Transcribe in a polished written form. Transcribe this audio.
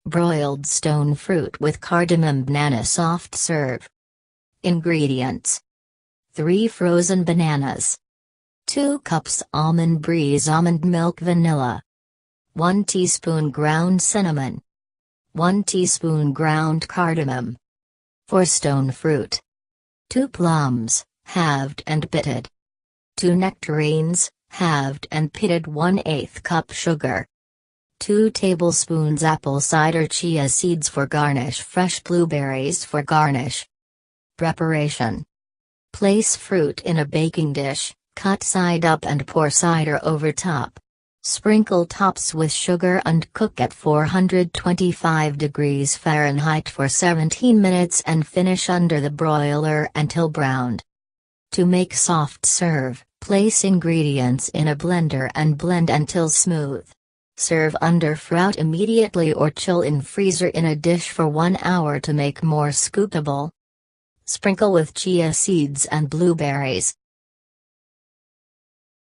Broiled stone fruit with cardamom banana soft serve. Ingredients: 3 frozen bananas, 2 cups almond breeze almond milk vanilla, 1 teaspoon ground cinnamon, 1 teaspoon ground cardamom. For stone fruit: 2 plums, halved and pitted, 2 nectarines, halved and pitted, 1/8 cup sugar, 2 tablespoons apple cider chia seeds for garnish, fresh blueberries for garnish. Preparation: place fruit in a baking dish, cut side up and pour cider over top. Sprinkle tops with sugar and cook at 425 degrees Fahrenheit for 17 minutes and finish under the broiler until browned. To make soft serve, place ingredients in a blender and blend until smooth. Serve under fruit immediately or chill in freezer in a dish for 1 hour to make more scoopable. Sprinkle with chia seeds and blueberries.